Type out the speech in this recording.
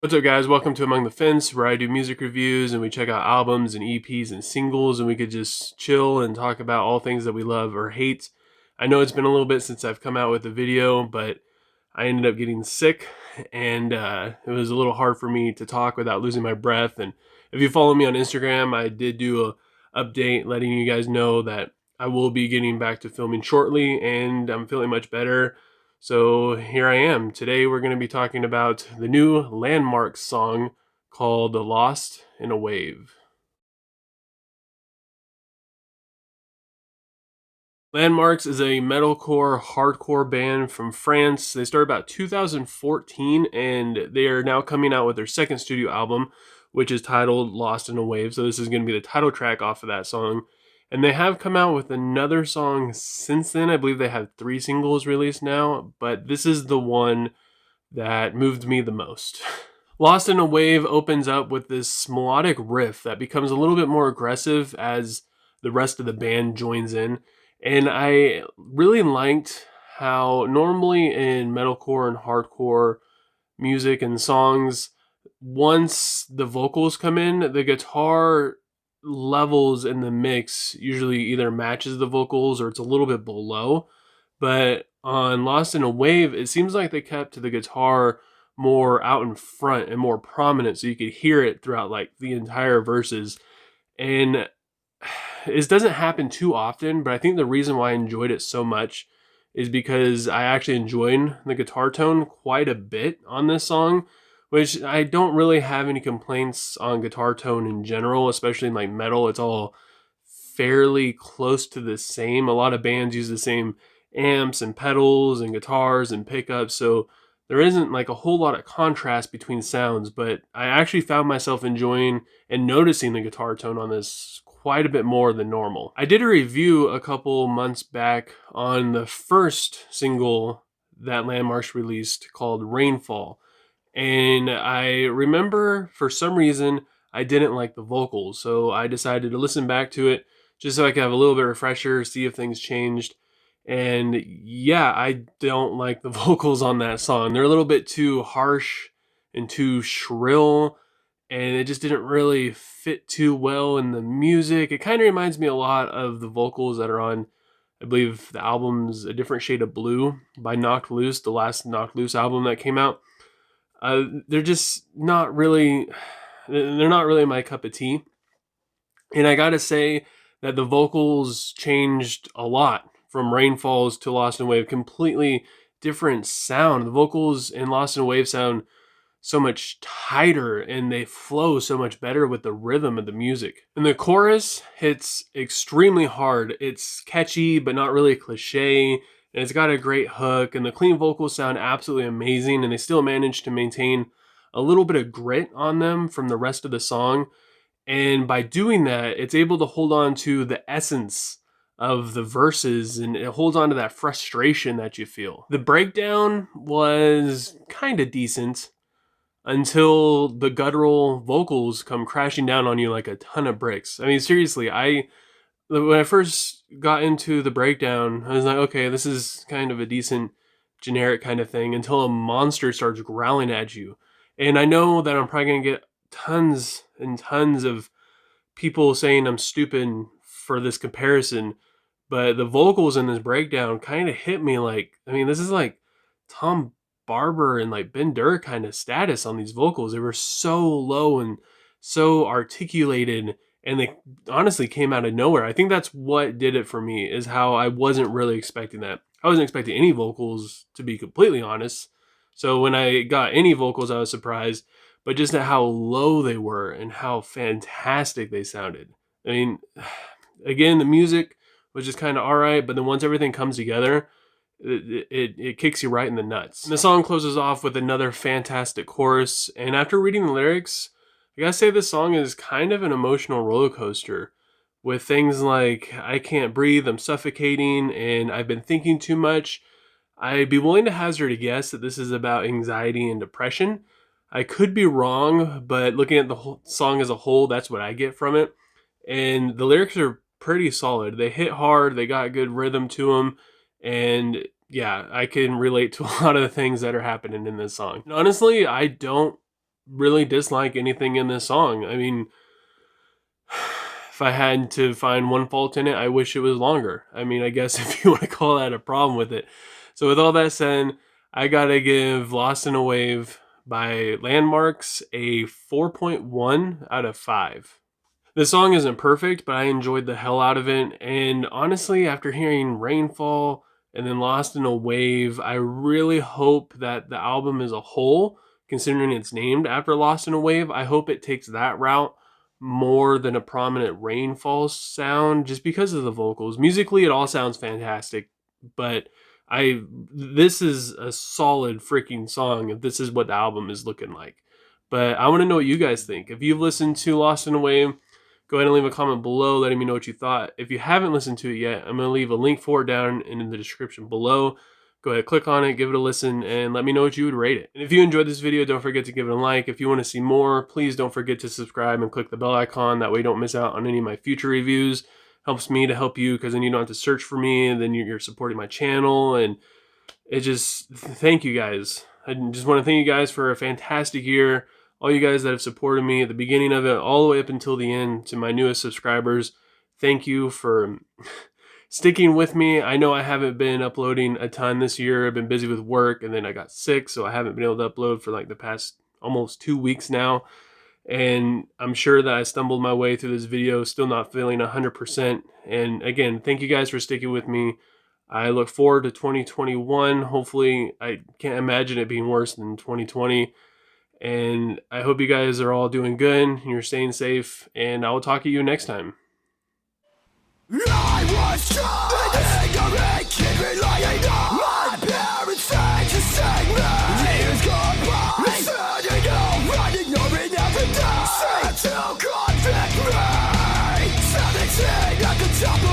What's up, guys? Welcome to Among the Fence, where I do music reviews and we check out albums and EPs and singles, and we could just chill and talk about all things that we love or hate. I know it's been a little bit since I've come out with a video, but I ended up getting sick, and it was a little hard for me to talk without losing my breath. And if you follow me on Instagram, I did do a update letting you guys know that I will be getting back to filming shortly, and I'm feeling much better. So here I am. Today we're going to be talking about the new Landmarks song called Lost in a Wave. Landmarks is a metalcore hardcore band from France. They started about 2014, and they are now coming out with their second studio album, which is titled Lost in a Wave. So this is going to be the title track off of that song. And they have come out with another song since then. I believe they have 3 singles released now, but this is the one that moved me the most. Lost in a Wave opens up with this melodic riff that becomes a little bit more aggressive as the rest of the band joins in. And I really liked how normally in metalcore and hardcore music and songs, once the vocals come in, the guitar levels in the mix usually either matches the vocals or it's a little bit below. But on Lost in a Wave, it seems like they kept the guitar more out in front and more prominent, so you could hear it throughout like the entire verses. And it doesn't happen too often, but I think the reason why I enjoyed it so much is because I actually enjoyed the guitar tone quite a bit on this song, which I don't really have any complaints on guitar tone in general, especially in like metal. It's all fairly close to the same. A lot of bands use the same amps and pedals and guitars and pickups, so there isn't like a whole lot of contrast between sounds, but I actually found myself enjoying and noticing the guitar tone on this quite a bit more than normal. I did a review a couple months back on the first single that Landmarks released called Rainfall, and I remember for some reason I didn't like the vocals, so I decided to listen back to it just so I could have a little bit of refresher, see if things changed. And yeah, I don't like the vocals on that song. They're a little bit too harsh and too shrill, and it just didn't really fit too well in the music. It kind of reminds me a lot of the vocals that are on, I believe, the album's A Different Shade of Blue by Knocked Loose, the last Knocked Loose album that came out. They're just not really, they're not really my cup of tea. And I gotta say that the vocals changed a lot from Rainfalls to Lost in a Wave. Completely different sound. The vocals in Lost in a Wave sound so much tighter and they flow so much better with the rhythm of the music. And the chorus hits extremely hard. It's catchy, but not really cliche. And it's got a great hook, and the clean vocals sound absolutely amazing, and they still manage to maintain a little bit of grit on them from the rest of the song. And by doing that, it's able to hold on to the essence of the verses, and it holds on to that frustration that you feel. The breakdown was kind of decent until the guttural vocals come crashing down on you like a ton of bricks. I mean, seriously, when I first got into the breakdown, I was like, okay, this is kind of a decent generic kind of thing, until a monster starts growling at you. And I know that I'm probably going to get tons and tons of people saying I'm stupid for this comparison, but the vocals in this breakdown kind of hit me like, I mean, this is like Tom Barber and like Ben Durr kind of status on these vocals. They were so low and so articulated, and they honestly came out of nowhere. I think that's what did it for me, is how I wasn't really expecting that. I wasn't expecting any vocals, to be completely honest. So when I got any vocals, I was surprised, but just at how low they were and how fantastic they sounded. I mean, again, the music was just kind of all right, but then once everything comes together, it kicks you right in the nuts. And the song closes off with another fantastic chorus, and after reading the lyrics, I gotta say this song is kind of an emotional roller coaster, with things like, I can't breathe, I'm suffocating, and I've been thinking too much. I'd be willing to hazard a guess that this is about anxiety and depression. I could be wrong, but looking at the whole song as a whole, that's what I get from it. And the lyrics are pretty solid. They hit hard, they got good rhythm to them, and yeah, I can relate to a lot of the things that are happening in this song. And honestly, I don't really dislike anything in this song. I mean, if I had to find one fault in it, I wish it was longer. I mean, I guess if you want to call that a problem with it. So with all that said, I gotta give Lost in a Wave by Landmarks a 4.1 out of 5. The song isn't perfect, but I enjoyed the hell out of it. And honestly, after hearing Rainfall and then Lost in a Wave, I really hope that the album as a whole, considering it's named after Lost in a Wave, I hope it takes that route more than a prominent Rainfall sound, just because of the vocals. Musically, it all sounds fantastic, but this is a solid freaking song if this is what the album is looking like. But I want to know what you guys think. If you've listened to Lost in a Wave, go ahead and leave a comment below letting me know what you thought. If you haven't listened to it yet, I'm going to leave a link for it down in the description below. Go ahead, click on it, give it a listen, and let me know what you would rate it. And if you enjoyed this video, don't forget to give it a like. If you want to see more, please don't forget to subscribe and click the bell icon. That way you don't miss out on any of my future reviews. Helps me to help you, because then you don't have to search for me, and then you're supporting my channel. And it just, thank you guys. I just want to thank you guys for a fantastic year. All you guys that have supported me at the beginning of it, all the way up until the end, to my newest subscribers, thank you for sticking with me. I know I haven't been uploading a ton this year. I've been busy with work, and then I got sick, so I haven't been able to upload for like the past almost 2 weeks now. And I'm sure that I stumbled my way through this video, still not feeling 100%. And again, thank you guys for sticking with me. I look forward to 2021. Hopefully, I can't imagine it being worse than 2020. And I hope you guys are all doing good and you're staying safe. And I will talk to you next time. I was just an ignorant kid relying on my parents said to save me. Years gone by, sitting around ignoring everything. Said to convict me. 17 at the top of